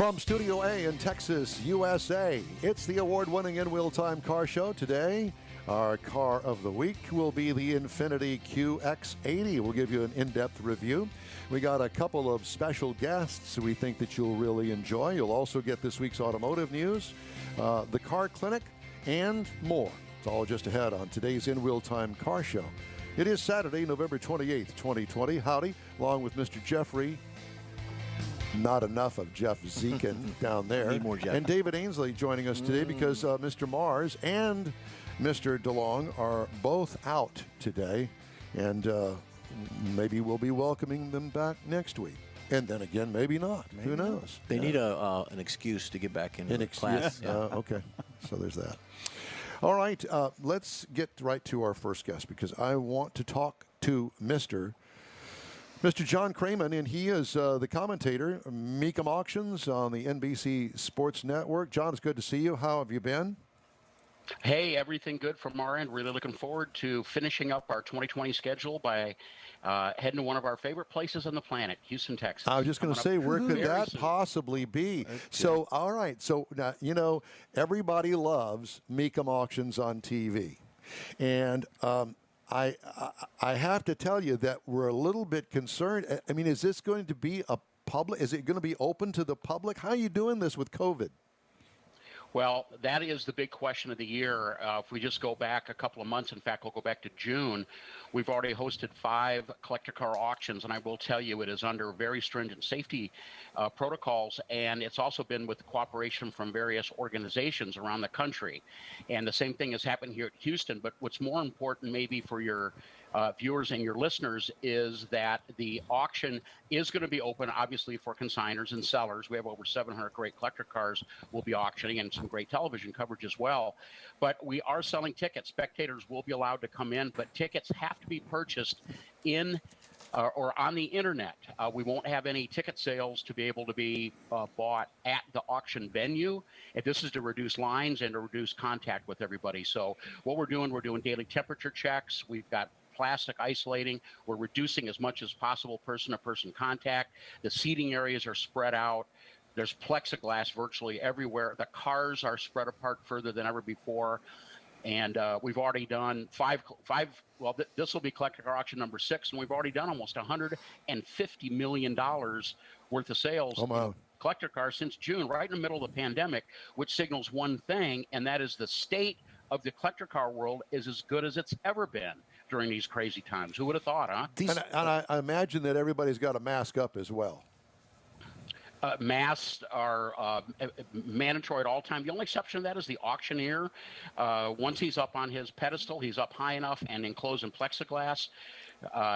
From Studio A in Texas, USA, it's the award-winning InWheel Time car show. Today, our car of the week will be the Infiniti QX80. We'll give you an in-depth review. We got a couple of special guests we think that you'll really enjoy. You'll also get this week's automotive news, the car clinic, and more. It's all just ahead on today's InWheel Time car show. It is Saturday, November 28th, 2020. Howdy, along with Mr. Jeffrey. Not enough of Jeff Zekin down there. Need more Jeff. And David Ainsley joining us today because Mr. Mars and Mr. DeLong are both out today. And maybe we'll be welcoming them back next week. And then again, maybe not. Maybe Who knows? They need an excuse to get back into class. Yeah. Okay, so there's that. All right, let's get right to our first guest because I want to talk to Mr. John Kraman, and he is the commentator, Mecum Auctions on the NBC Sports Network. John, it's good to see you. How have you been? Hey, everything good from our end. Really looking forward to finishing up our 2020 schedule by heading to one of our favorite places on the planet, Houston, Texas. I was just going to say, where could that possibly be? So, all right. So, now, you know, everybody loves Mecum Auctions on TV. And I have to tell you that we're a little bit concerned. I mean, is this going to be a public? Is it going to be open to the public? How are you doing this with COVID? Well, that is the big question of the year. If we just go back a couple of months, in fact, we'll go back to June, we've already hosted 5 collector car auctions, and I will tell you it is under very stringent safety protocols, and it's also been with cooperation from various organizations around the country. And the same thing has happened here at Houston, but what's more important maybe for your viewers and your listeners is that the auction is going to be open, obviously, for consigners and sellers. We have over 700 great collector cars we'll be auctioning and some great television coverage as well. But we are selling tickets. Spectators will be allowed to come in, but tickets have to be purchased in or on the internet. We won't have any ticket sales to be able to be bought at the auction venue. And this is to reduce lines and to reduce contact with everybody. So what we're doing daily temperature checks. We've got plastic isolating. We're reducing as much as possible person-to-person contact. The seating areas are spread out. There's plexiglass virtually everywhere. The cars are spread apart further than ever before. And we've already done this will be collector car auction number 6, and we've already done almost $150 million worth of sales. Oh, collector cars since June, right in the middle of the pandemic, which signals one thing, and that is the state of the collector car world is as good as it's ever been during these crazy times. Who would have thought, huh? And I imagine that everybody's got a mask up as well. Masks are mandatory at all time. The only exception to that is the auctioneer. Once he's up on his pedestal, he's up high enough and enclosed in plexiglass,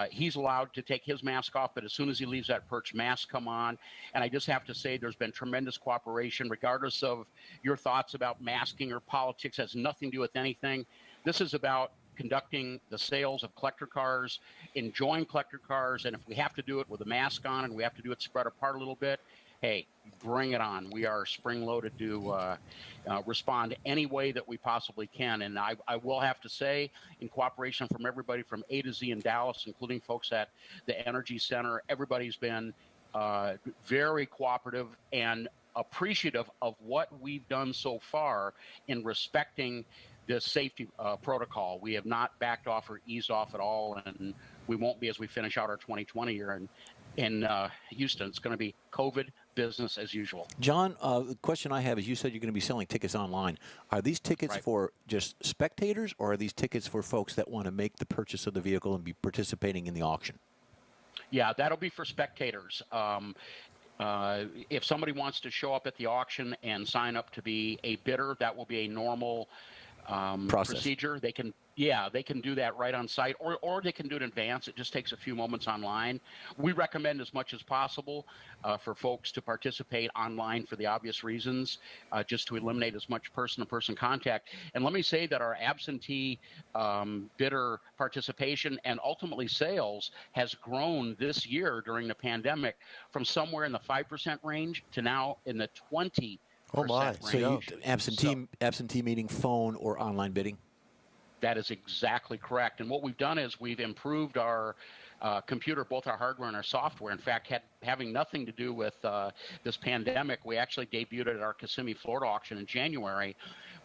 he's allowed to take his mask off, but as soon as he leaves that perch, masks come on. And I just have to say there's been tremendous cooperation, regardless of your thoughts about masking or politics. It has nothing to do with anything. This is about conducting the sales of collector cars, enjoying collector cars, and if we have to do it with a mask on and we have to do it spread apart a little bit, hey, bring it on. We are spring-loaded to respond any way that we possibly can. And I will have to say, in cooperation from everybody from A to Z in Dallas, including folks at the Energy Center, everybody's been very cooperative and appreciative of what we've done so far in respecting this safety protocol. We have not backed off or eased off at all, and we won't be as we finish out our 2020 year. In Houston, it's going to be COVID business as usual. John, the question I have is, you said you're going to be selling tickets online. Are these tickets for just spectators, or are these tickets for folks that want to make the purchase of the vehicle and be participating in the auction? Yeah, that'll be for spectators. If somebody wants to show up at the auction and sign up to be a bidder, that will be a normal procedure. They can do that right on site, or they can do it in advance. It just takes a few moments online. We recommend as much as possible for folks to participate online for the obvious reasons, just to eliminate as much person-to-person contact. And let me say that our absentee bidder participation and ultimately sales has grown this year during the pandemic from somewhere in the 5% range to now in the 20%. Oh my! So absentee meaning phone or online bidding? That is exactly correct. And what we've done is we've improved our computer, both our hardware and our software. In fact, having nothing to do with this pandemic, we actually debuted at our Kissimmee, Florida auction in January.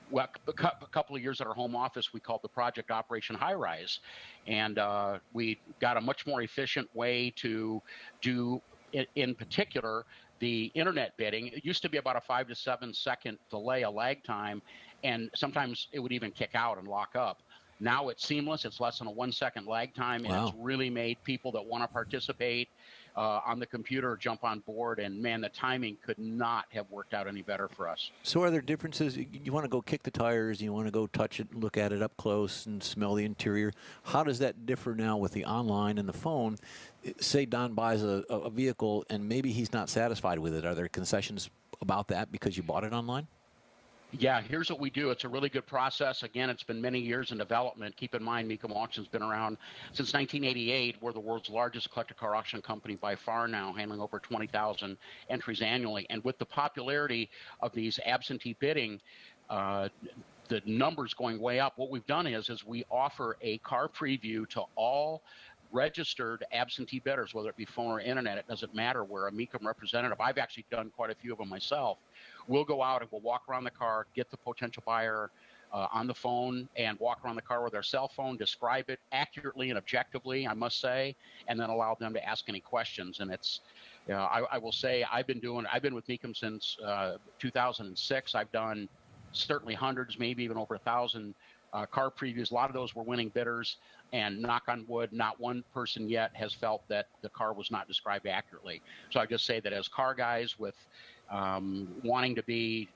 Well, a couple of years at our home office, we called the project Operation High Rise. And we got a much more efficient way to do, in particular, the internet bidding. It used to be about a 5 to 7 second delay, a lag time, and sometimes it would even kick out and lock up. Now it's seamless. It's less than a 1 second lag time, and it's really made people that want to participate on the computer jump on board. And man, the timing could not have worked out any better for us. So are there differences? You want to go kick the tires, you want to go touch it, look at it up close and smell the interior. How does that differ now with the online and the phone? Say Don buys a vehicle and maybe he's not satisfied with it. Are there concessions about that because you bought it online? Yeah, here's what we do. It's a really good process. Again, it's been many years in development. Keep in mind, Mecum Auction's been around since 1988. We're the world's largest collector car auction company by far now, handling over 20,000 entries annually. And with the popularity of these absentee bidding, the numbers going way up, what we've done is we offer a car preview to all registered absentee bidders, whether it be phone or internet. It doesn't matter. We're a Mecum representative. I've actually done quite a few of them myself. We'll go out and we'll walk around the car, get the potential buyer on the phone and walk around the car with their cell phone, describe it accurately and objectively, I must say, and then allow them to ask any questions. And it's, you know, I will say I've been with Mecum since 2006. I've done certainly hundreds, maybe even over 1,000 car previews. A lot of those were winning bidders, and knock on wood, not one person yet has felt that the car was not described accurately. So I just say that as car guys with wanting to be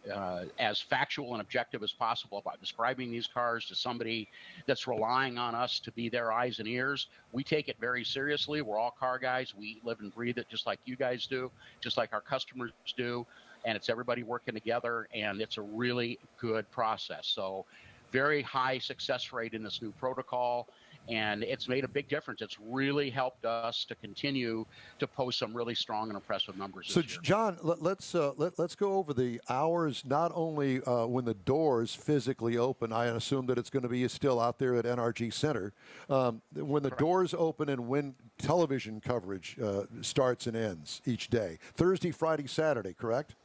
as factual and objective as possible about describing these cars to somebody that's relying on us to be their eyes and ears, we take it very seriously. We're all car guys. We live and breathe it just like you guys do, just like our customers do, and it's everybody working together, and it's a really good process. So very high success rate in this new protocol, and it's made a big difference. It's really helped us to continue to post some really strong and impressive numbers So, this year. John, let's go over the hours, not only when the doors physically open. I assume that it's going to be still out there at NRG Center. When the doors open and when television coverage starts and ends each day. Thursday, Friday, Saturday, correct?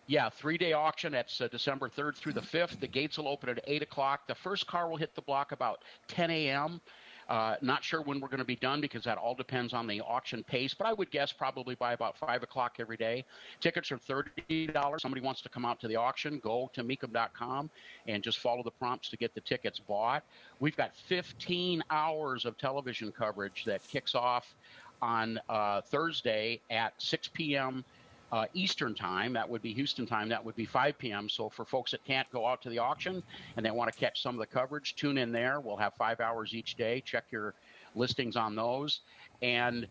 Yeah, 3-day auction. That's December 3rd through the 5th. The gates will open at 8 o'clock. The first car will hit the block about 10 a.m. Not sure when we're going to be done because that all depends on the auction pace, but I would guess probably by about 5 o'clock every day. Tickets are $30. Somebody wants to come out to the auction, go to Mecum.com and just follow the prompts to get the tickets bought. We've got 15 hours of television coverage that kicks off on Thursday at 6 p.m. Eastern time. That would be Houston time. That would be 5 p.m. So for folks that can't go out to the auction and they want to catch some of the coverage, tune in there. We'll have 5 hours each day. Check your listings on those. And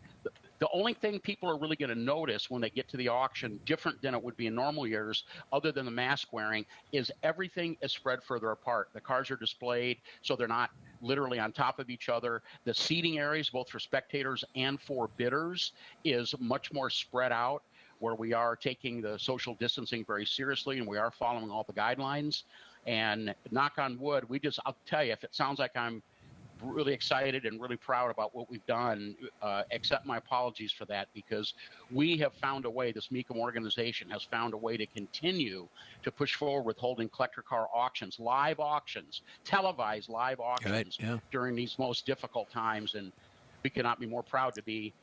the only thing people are really going to notice when they get to the auction, different than it would be in normal years, other than the mask wearing, is everything is spread further apart. The cars are displayed so they're not literally on top of each other. The seating areas, both for spectators and for bidders, is much more spread out, where we are taking the social distancing very seriously and we are following all the guidelines. And knock on wood, I'll tell you, if it sounds like I'm really excited and really proud about what we've done, accept my apologies for that, because we have found a way, this Mecum organization has found a way to continue to push forward with holding collector car auctions, live auctions, televised live auctions during these most difficult times. And we cannot be more proud to be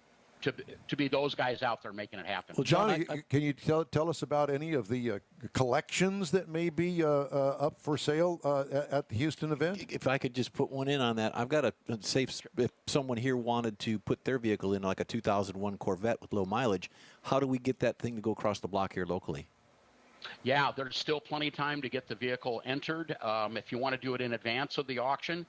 those guys out there making it happen. Well, John, can you tell us about any of the collections that may be up for sale at the Houston event? If I could just put one in on that, I've got a safe. If someone here wanted to put their vehicle in, like a 2001 Corvette with low mileage, how do we get that thing to go across the block here locally? Yeah, there's still plenty of time to get the vehicle entered. If you want to do it in advance of the auction,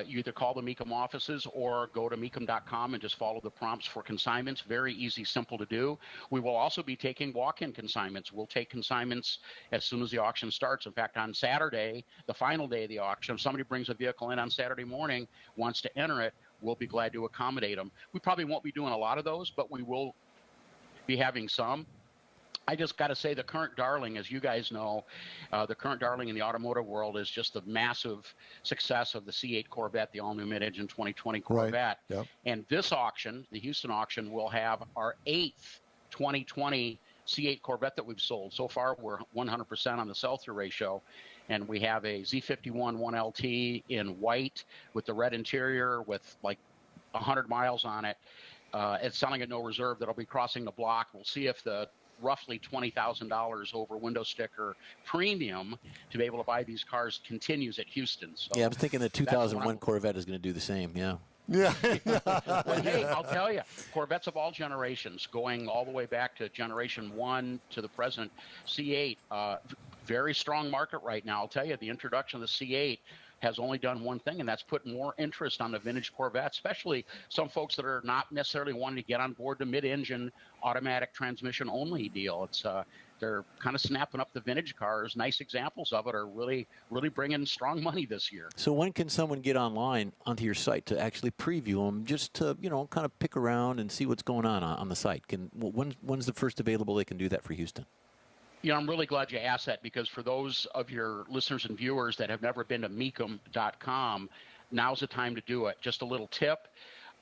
you either call the Mecum offices or go to Mecum.com and just follow the prompts for consignments. Very easy, simple to do. We will also be taking walk-in consignments. We'll take consignments as soon as the auction starts. In fact, on Saturday, the final day of the auction, if somebody brings a vehicle in on Saturday morning, wants to enter it, we'll be glad to accommodate them. We probably won't be doing a lot of those, but we will be having some. I just got to say the current darling, as you guys know, the current darling in the automotive world is just the massive success of the C8 Corvette, the all-new mid-engine 2020 Corvette. Right. Yep. And this auction, the Houston auction, will have our 8th 2020 C8 Corvette that we've sold. So far, we're 100% on the sell-through ratio. And we have a Z51 1LT in white with the red interior with like 100 miles on it. It's selling at no reserve. That'll be crossing the block. We'll see if the roughly $20,000 over window sticker premium to be able to buy these cars continues at Houston. So yeah, I was thinking the 2001 Corvette is going to do the same. Yeah. Well, hey, I'll tell you, Corvettes of all generations, going all the way back to Generation 1 to the present, C8, very strong market right now. I'll tell you, the introduction of the C8 has only done one thing, and that's put more interest on the vintage Corvette, especially some folks that are not necessarily wanting to get on board the mid-engine automatic transmission only deal. It's they're kind of snapping up the vintage cars. Nice examples of it are really bringing strong money this year. So when can someone get online onto your site to actually preview them, just to kind of pick around and see what's going on the site? When's the first available they can do that for Houston? I'm really glad you asked that, because for those of your listeners and viewers that have never been to Mecum.com, now's the time to do it. Just a little tip.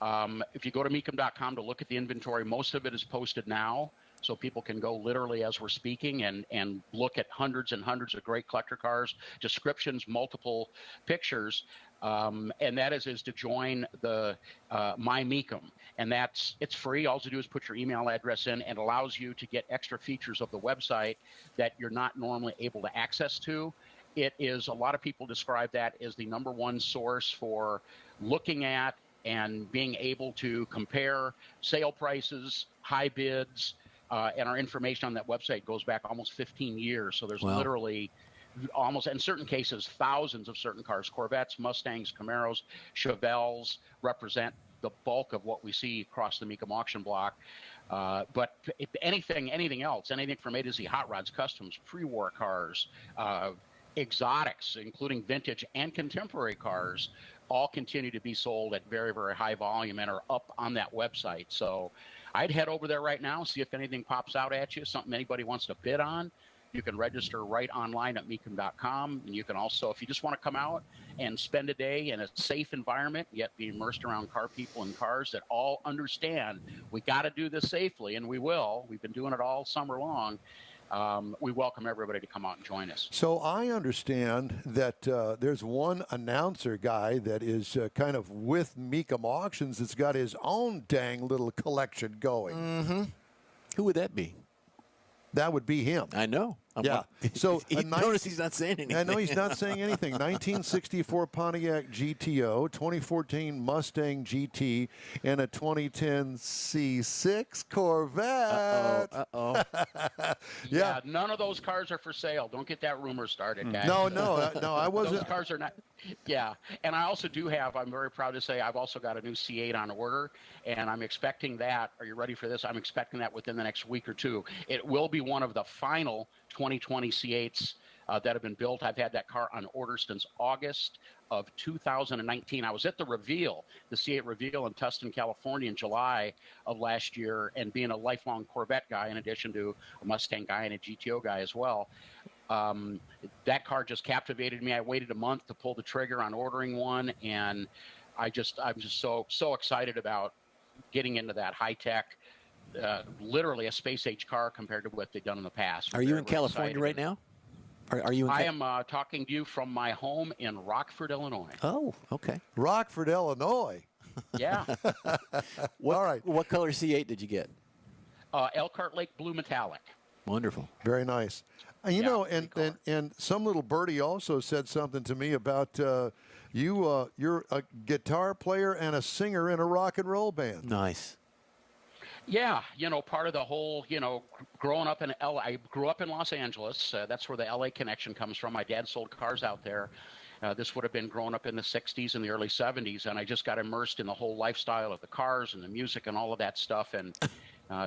If you go to Mecum.com to look at the inventory, most of it is posted now, so people can go literally as we're speaking and look at hundreds and hundreds of great collector cars, descriptions, multiple pictures. And that is to join the My Mecum. And it's free. All you do is put your email address in, and allows you to get extra features of the website that you're not normally able to access to. It is, a lot of people describe that as the #1 source for looking at and being able to compare sale prices, high bids, and our information on that website goes back almost 15 years. So there's literally almost, in certain cases, thousands of certain cars. Corvettes, Mustangs, Camaros, Chevelles represent the bulk of what we see across the Mecum auction block. But if anything else, anything from A to Z, hot rods, customs, pre-war cars, exotics, including vintage and contemporary cars, all continue to be sold at very, very high volume and are up on that website. So I'd head over there right now, see if anything pops out at you, something anybody wants to bid on. You can register right online at Mecum.com. And you can also, if you just want to come out and spend a day in a safe environment, yet be immersed around car people and cars that all understand we got to do this safely, and we will. We've been doing it all summer long. We welcome everybody to come out and join us. So I understand that there's one announcer guy that is kind of with Mecum Auctions that's got his own dang little collection going. Mm-hmm. Who would that be? That would be him. I know. Yeah. So notice he's not saying anything. I know he's not saying anything. 1964 Pontiac GTO, 2014 Mustang GT, and a 2010 C6 Corvette. Uh-oh. Yeah, none of those cars are for sale. Don't get that rumor started, guys. No, I wasn't. Those cars are not. Yeah, and I also do have, I'm very proud to say, I've also got a new C8 on order, and I'm expecting that. Are you ready for this? I'm expecting that within the next week or two. It will be one of the final 2020 C8s that have been built. I've had that car on order since August of 2019. I was at the reveal, the C8 reveal in Tustin, California in July of last year, and being a lifelong Corvette guy in addition to a Mustang guy and a GTO guy as well. That car just captivated me. I waited a month to pull the trigger on ordering one, and I'm just so excited about getting into that high-tech, literally a space-age car compared to what they've done in the past. Are you in California right now? Are you? I am talking to you from my home in Rockford, Illinois. Oh, okay. Rockford, Illinois. Yeah. All right. What color C8 did you get? Elkhart Lake Blue Metallic. Wonderful. Very nice. You know, and some little birdie also said something to me about you're a guitar player and a singer in a rock and roll band. Nice. Yeah, part of the whole, growing up in LA, I grew up in Los Angeles. That's where the LA connection comes from. My dad sold cars out there. This would have been growing up in the 60s and the early 70s, and I just got immersed in the whole lifestyle of the cars and the music and all of that stuff, and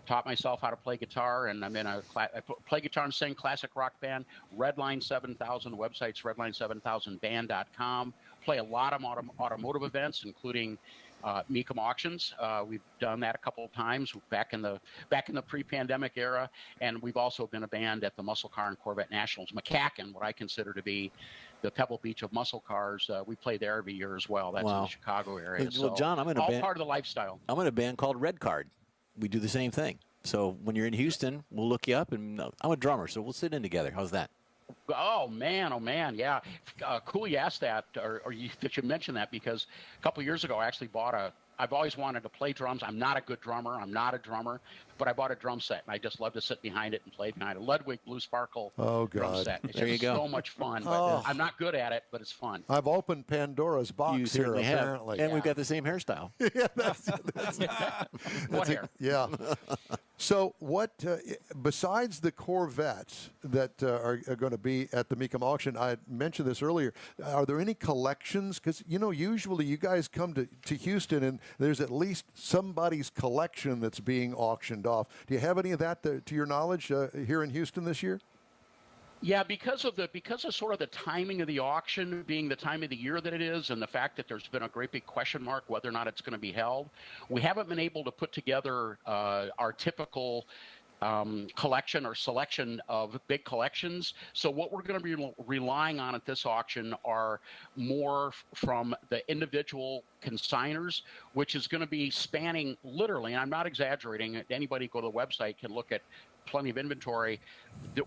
taught myself how to play guitar, and I'm in I play guitar and sing classic rock band. Redline 7000, the website's redline7000band.com. Play a lot of automotive events, including Mecum Auctions. We've done that a couple of times back in the pre-pandemic era, and we've also been a band at the Muscle Car and Corvette Nationals. McCacken, what I consider to be the Pebble Beach of muscle cars, we play there every year as well. That's in the Chicago area. Well, so John, I'm in a all band, part of the lifestyle. I'm in a band called Red Card. We do the same thing. So when you're in Houston, we'll look you up, and I'm a drummer, so we'll sit in together. How's that? Oh man, yeah. Cool you asked that, that you mentioned that, because a couple of years ago I actually I've always wanted to play drums. I'm not a good drummer. I'm not a drummer, but I bought a drum set, and I just love to sit behind it and play behind it. Ludwig Blue Sparkle drum set. It's there you go. So much fun. But I'm not good at it, but it's fun. I've opened Pandora's box you here, apparently. And we've got the same hairstyle. Yeah, that's what hair? Yeah. So what, besides the Corvettes that are going to be at the Mecum auction, I mentioned this earlier, are there any collections? Because, usually you guys come to Houston and there's at least somebody's collection that's being auctioned off. Do you have any of that, to your knowledge, here in Houston this year? Yeah, because of sort of the timing of the auction being the time of the year that it is, and the fact that there's been a great big question mark whether or not it's going to be held, we haven't been able to put together our typical collection or selection of big collections. So what we're going to be relying on at this auction are more from the individual consigners, which is going to be spanning literally, and I'm not exaggerating, anybody go to the website can look at plenty of inventory.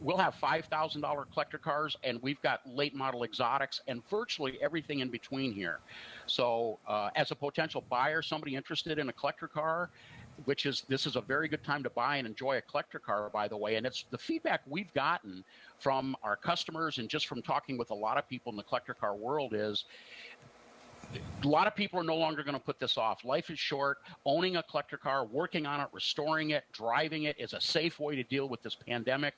We'll have $5,000 collector cars, and we've got late model exotics and virtually everything in between here. So as a potential buyer, somebody interested in a collector car, this is a very good time to buy and enjoy a collector car, by the way. And it's the feedback we've gotten from our customers and just from talking with a lot of people in the collector car world is a lot of people are no longer going to put this off. Life is short. Owning a collector car, working on it, restoring it, driving it is a safe way to deal with this pandemic.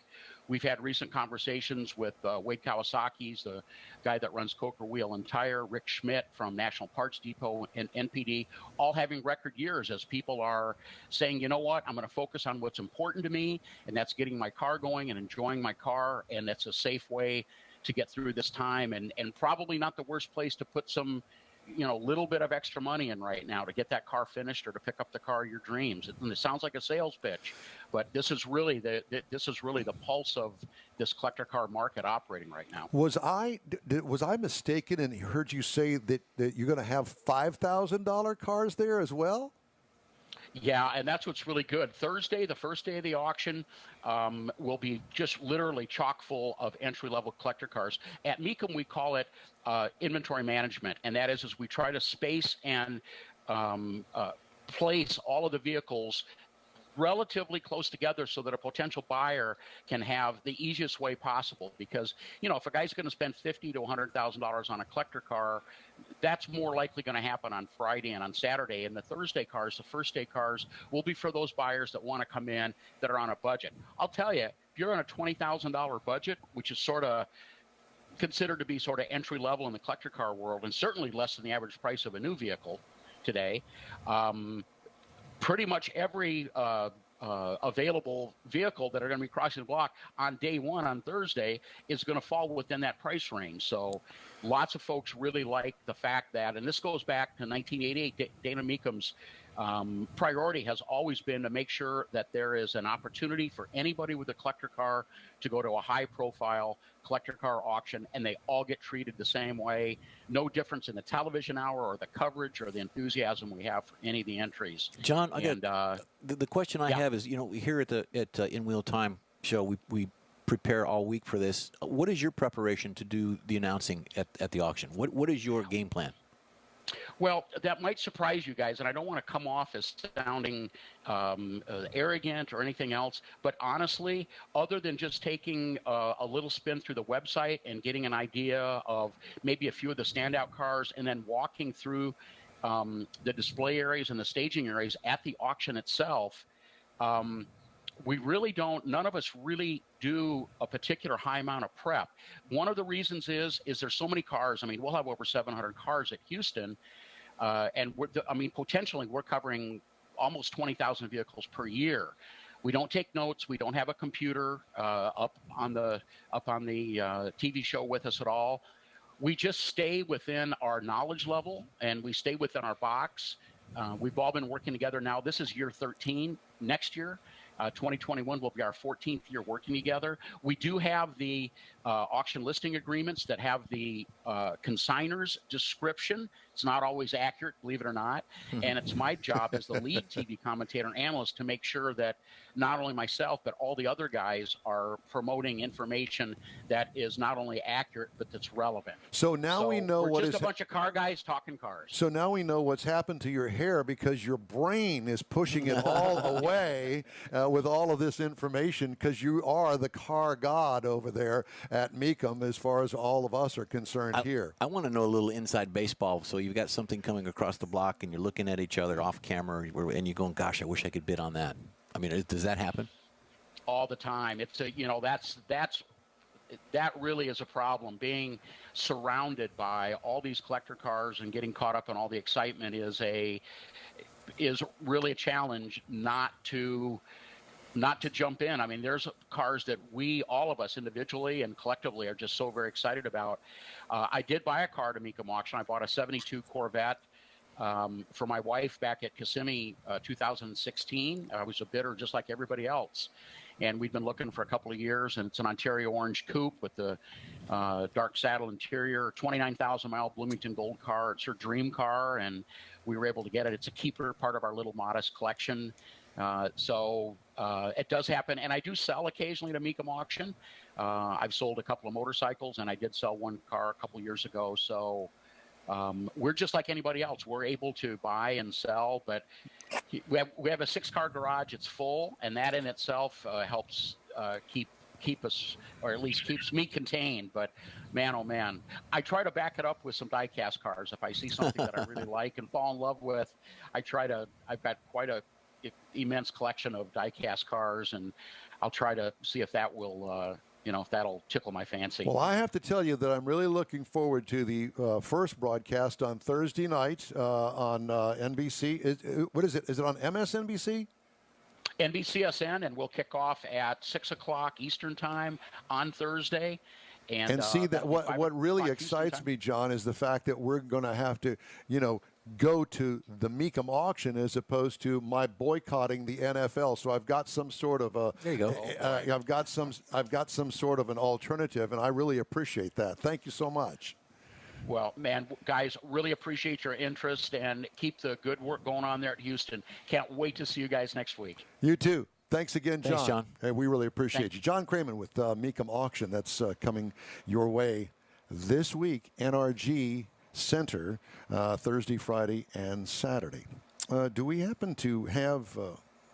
We've had recent conversations with Wade Kawasaki's the guy that runs Coker Wheel and Tire, Rick Schmidt from National Parts Depot and NPD, all having record years as people are saying, you know what, I'm going to focus on what's important to me, and that's getting my car going and enjoying my car, and that's a safe way to get through this time, and probably not the worst place to put some little bit of extra money in right now to get that car finished or to pick up the car of your dreams. And it sounds like a sales pitch, but this is really the pulse of this collector car market operating right now. Was I mistaken and heard you say that you're going to have $5,000 cars there as well? Yeah, and that's what's really good. Thursday, the first day of the auction, will be just literally chock full of entry-level collector cars. At Mecum, we call it inventory management, and that is we try to space and place all of the vehicles relatively close together so that a potential buyer can have the easiest way possible. Because, if a guy's going to spend $50,000 to $100,000 on a collector car, that's more likely going to happen on Friday and on Saturday. And the Thursday cars, the first day cars, will be for those buyers that want to come in that are on a budget. I'll tell you, if you're on a $20,000 budget, which is sort of considered to be sort of entry level in the collector car world, and certainly less than the average price of a new vehicle today, pretty much every available vehicle that are going to be crossing the block on day one on Thursday is going to fall within that price range. So lots of folks really like the fact that, and this goes back to 1988, Dana Mecum's priority has always been to make sure that there is an opportunity for anybody with a collector car to go to a high-profile collector car auction, and they all get treated the same way. No difference in the television hour or the coverage or the enthusiasm we have for any of the entries. John, the question I have is, here at InWheel Time show, we prepare all week for this. What is your preparation to do the announcing at the auction? What is your game plan? Well, that might surprise you guys, and I don't want to come off as sounding arrogant or anything else, but honestly, other than just taking a little spin through the website and getting an idea of maybe a few of the standout cars and then walking through the display areas and the staging areas at the auction itself, we really don't, none of us really do a particular high amount of prep. One of the reasons is there's so many cars. I mean, we'll have over 700 cars at Houston, and potentially we're covering almost 20,000 vehicles per year. We don't take notes. We don't have a computer up on the TV show with us at all. We just stay within our knowledge level, and we stay within our box. We've all been working together now. This is year 13. Next year, 2021 will be our 14th year working together. We do have the auction listing agreements that have the consignor's description. It's not always accurate, believe it or not. And it's my job as the lead TV commentator and analyst to make sure that not only myself, but all the other guys are promoting information that is not only accurate, but that's relevant. So now we know we're what just is a bunch of car guys talking cars. So now we know what's happened to your hair because your brain is pushing it all away with all of this information, because you are the car god over there at Mecum as far as all of us are concerned here. I want to know a little inside baseball. So you've got something coming across the block and you're looking at each other off camera and you're going, gosh, I wish I could bid on that. I mean, does that happen? All the time. It's a, that really is a problem. Being surrounded by all these collector cars and getting caught up in all the excitement is really a challenge not to jump in. I mean, there's cars that all of us individually and collectively are just so very excited about. I did buy a car to Mecum Auction. I bought a 72 Corvette for my wife back at Kissimmee 2016. I was a bidder just like everybody else. And we've been looking for a couple of years, and it's an Ontario Orange Coupe with the dark saddle interior, 29,000-mile Bloomington Gold car. It's her dream car, and we were able to get it. It's a keeper, part of our little modest collection. So it does happen, and I do sell occasionally to Mecum Auction. I've sold a couple of motorcycles, and I did sell one car a couple of years ago. So we're just like anybody else. We're able to buy and sell, but we have a 6-car garage. It's full, and that in itself helps keep us, or at least keeps me contained. But man, oh man, I try to back it up with some die-cast cars. If I see something that I really like and fall in love with, I've got quite a immense collection of die-cast cars, and I'll try to see if that will if that'll tickle my fancy. Well, I have to tell you that I'm really looking forward to the first broadcast on Thursday night on NBC. What is it? Is it on MSNBC? NBCSN, and we'll kick off at 6 o'clock Eastern Time on Thursday. And see that what really excites me, John, is the fact that we're going to have to, go to the Mecum auction as opposed to my boycotting the NFL. So I've got some sort of a. There you go. I've got some sort of an alternative, and I really appreciate that. Thank you so much. Well, man, guys, really appreciate your interest and keep the good work going on there at Houston. Can't wait to see you guys next week. You too. Thanks again, John. Thanks, John. Hey, we really appreciate you. John Kraman with Mecum Auction. That's coming your way this week, NRG Center, Thursday, Friday, and Saturday. Do we happen to have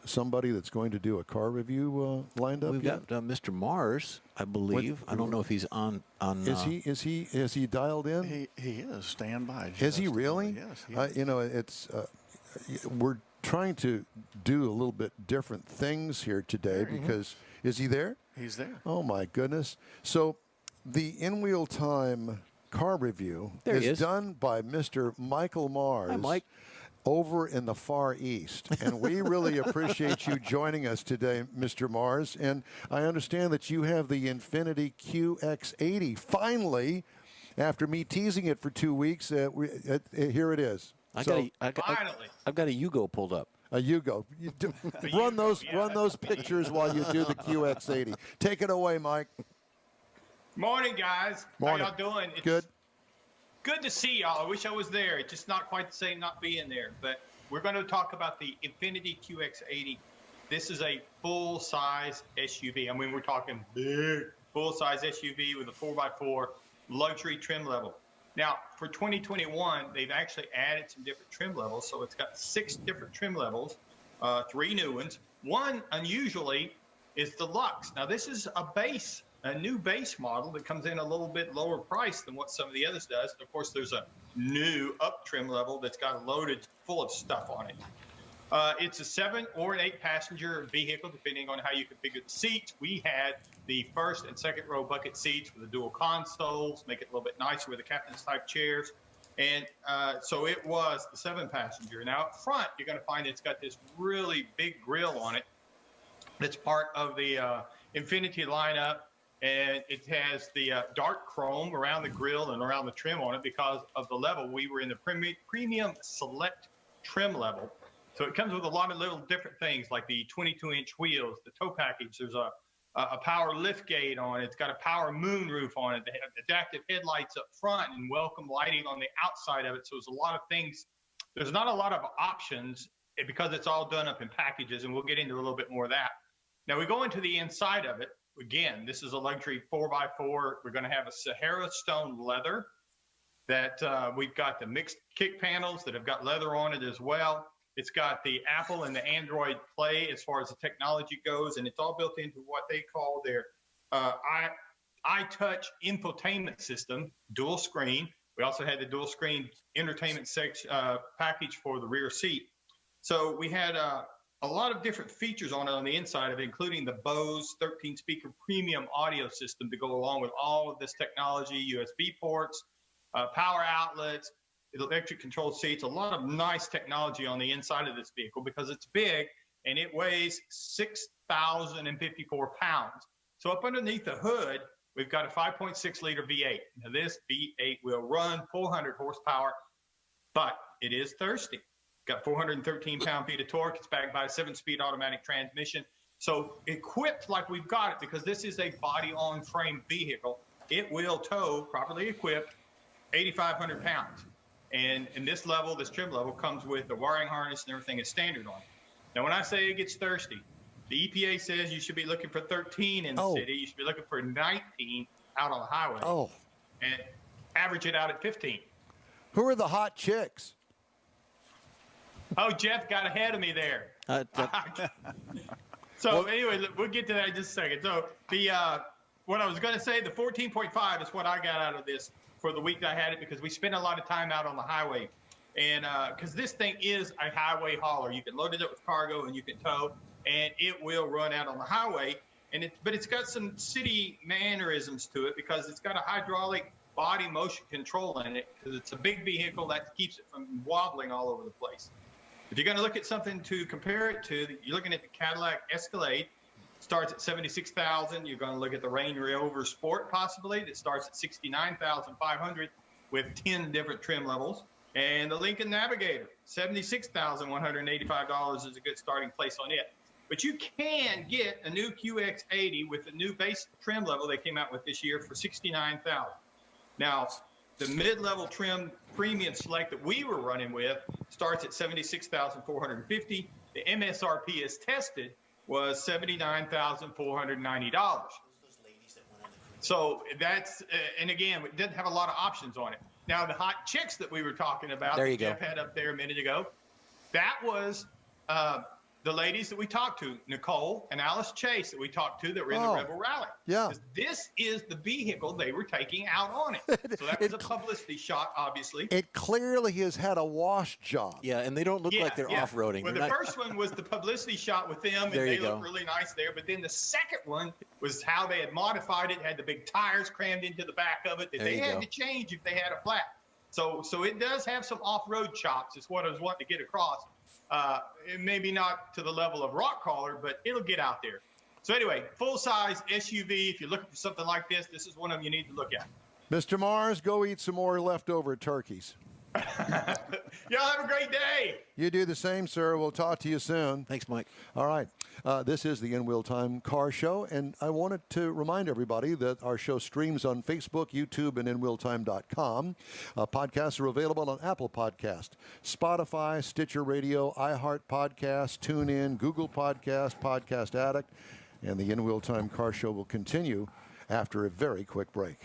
somebody that's going to do a car review lined up? We've got Mr. Mars, I believe. I don't know if he's on. Is he dialed in? He is. Stand by. Is he really? Yes. He is. It's we're trying to do a little bit different things here today because is he there? He's there. Oh my goodness! So the InWheel Time car review is done by Mr. Michael Mars. Hi, Mike. Over in the Far East, and we really appreciate you joining us today, Mr. Mars. And I understand that you have the Infiniti QX80 finally, after me teasing it for 2 weeks. Here it is. I've got a Yugo pulled up. A Yugo. Run those pictures while you do the QX80. Take it away, Mike. Morning, guys. Morning. How y'all doing? It's good. Good to see y'all. I wish I was there. It's just not quite the same not being there. But we're going to talk about the Infiniti QX80. This is a full-size SUV. I mean, we're talking big full-size SUV with a 4x4 luxury trim level. Now, for 2021, they've actually added some different trim levels. So it's got 6 different trim levels, 3 new ones. One, unusually, is the Luxe. Now, this is a new base model that comes in a little bit lower price than what some of the others does. And of course, there's a new up trim level that's got loaded full of stuff on it. It's a 7 or an 8 passenger vehicle, depending on how you configure the seats. We had the first and second row bucket seats with the dual consoles, make it a little bit nicer with the captain's type chairs. And so it was the 7 passenger. Now up front, you're going to find it's got this really big grille on it. That's part of the Infiniti lineup. And it has the dark chrome around the grille and around the trim on it because of the level. We were in the premium select trim level. So it comes with a lot of little different things like the 22-inch wheels, the tow package. There's a power lift gate on it. It's got a power moon roof on it. They have adaptive headlights up front and welcome lighting on the outside of it. So there's a lot of things. There's not a lot of options because it's all done up in packages, and we'll get into a little bit more of that. Now we go into the inside of it. Again, this is a luxury 4x4. We're going to have a Sahara stone leather that we've got the mixed kick panels that have got leather on it as well. It's got the Apple and the Android Play as far as the technology goes, and it's all built into what they call their iTouch infotainment system, dual screen. We also had the dual screen entertainment package for the rear seat. So we had a lot of different features on it on the inside of it, including the Bose 13-speaker premium audio system to go along with all of this technology, USB ports, power outlets, electric controlled seats, a lot of nice technology on the inside of this vehicle because it's big and it weighs 6,054 pounds. So up underneath the hood, we've got a 5.6 liter V8. Now this V8 will run 400 horsepower, but it is thirsty. Got 413 pound-feet of torque. It's backed by a 7-speed automatic transmission. So equipped like we've got it, because this is a body-on-frame vehicle, it will tow, properly equipped, 8,500 pounds. And in this level, this trim level, comes with the wiring harness and everything is standard on it. Now, when I say it gets thirsty, the EPA says you should be looking for 13 in the city. You should be looking for 19 out on the highway. And average it out at 15. Who are the hot chicks? Oh, Jeff got ahead of me there. So anyway, we'll get to that in just a second. So the what I was going to say, the 14.5 is what I got out of this for the week that I had it, because we spent a lot of time out on the highway. And because this thing is a highway hauler. You can load it up with cargo and you can tow, and it will run out on the highway. But it's got some city mannerisms to it because it's got a hydraulic body motion control in it, because it's a big vehicle that keeps it from wobbling all over the place. If you're going to look at something to compare it to, you're looking at the Cadillac Escalade. Starts at $76,000. You're going to look at the Range Rover Sport possibly that starts at $69,500 with 10 different trim levels. And the Lincoln Navigator, $76,185 is a good starting place on it. But you can get a new QX80 with the new base trim level they came out with this year for $69,000. Now, the mid-level trim premium select that we were running with starts at $76,450. The MSRP as tested was $79,490. So that's, and again, it didn't have a lot of options on it. Now, the hot chicks that we were talking about, that Jeff had up there a minute ago, that was the ladies that we talked to, Nicole and Alice Chase, that we talked to that were in the Rebel Rally. Yeah. This is the vehicle they were taking out on it. So that was a publicity shot, obviously. It clearly has had a wash job. Yeah, and they don't look like they're off-roading. Well, the first one was the publicity shot with them, and they look really nice there. But then the second one was how they had modified it, had the big tires crammed into the back of it that they had to change if they had a flat. So it does have some off-road chops, is what I was wanting to get across. Maybe not to the level of rock crawler, but it'll get out there. So anyway, full-size SUV, if you're looking for something like this, this is one of them you need to look at. Mr. Mars, go eat some more leftover turkeys. Y'all have a great day. You do the same, sir. We'll talk to you soon. Thanks, Mike. All right. This is the InWheel Time Car Show, and I wanted to remind everybody that our show streams on Facebook, YouTube, and InWheelTime.com. Podcasts are available on Apple Podcast, Spotify, Stitcher Radio, iHeart Podcast, TuneIn, Google Podcast, Podcast Addict, and the InWheel Time Car Show will continue after a very quick break.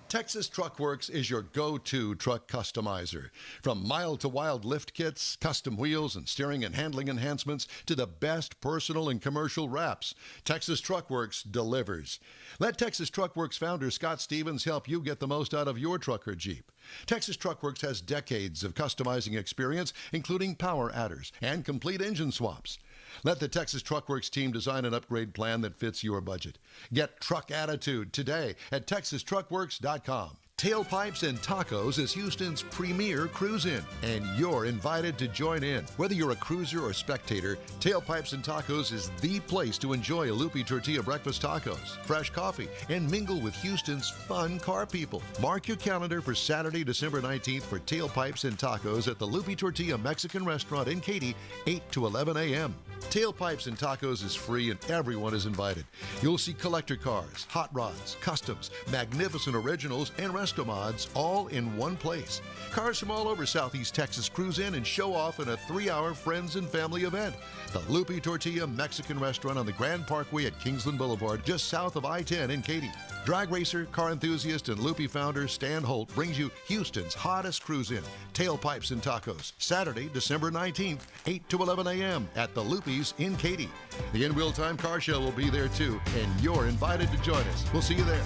Texas Truck Works is your go-to truck customizer. From mild-to-wild lift kits, custom wheels, and steering and handling enhancements to the best personal and commercial wraps, Texas Truck Works delivers. Let Texas Truck Works founder Scott Stevens help you get the most out of your truck or Jeep. Texas Truck Works has decades of customizing experience, including power adders and complete engine swaps. Let the Texas Truck Works team design an upgrade plan that fits your budget. Get truck attitude today at TexasTruckWorks.com. Tailpipes and Tacos is Houston's premier cruise-in, and you're invited to join in. Whether you're a cruiser or spectator, Tailpipes and Tacos is the place to enjoy a Lupi Tortilla breakfast tacos, fresh coffee, and mingle with Houston's fun car people. Mark your calendar for Saturday, December 19th for Tailpipes and Tacos at the Lupi Tortilla Mexican Restaurant in Katy, 8 to 11 a.m. Tailpipes and Tacos is free and everyone is invited. You'll see collector cars, hot rods, customs, magnificent originals, and resto mods all in one place. Cars from all over Southeast Texas cruise in and show off in a 3-hour friends and family event. The Lupi Tortilla Mexican Restaurant on the Grand Parkway at Kingsland Boulevard, just south of I-10 in Katy. Drag racer, car enthusiast, and Lupi founder Stan Holt brings you Houston's hottest cruise-in, Tailpipes and Tacos, Saturday, December 19th, 8 to 11 a.m. at the Lupi's in Katy. The InWheel Time Car Show will be there too, and you're invited to join us. We'll see you there.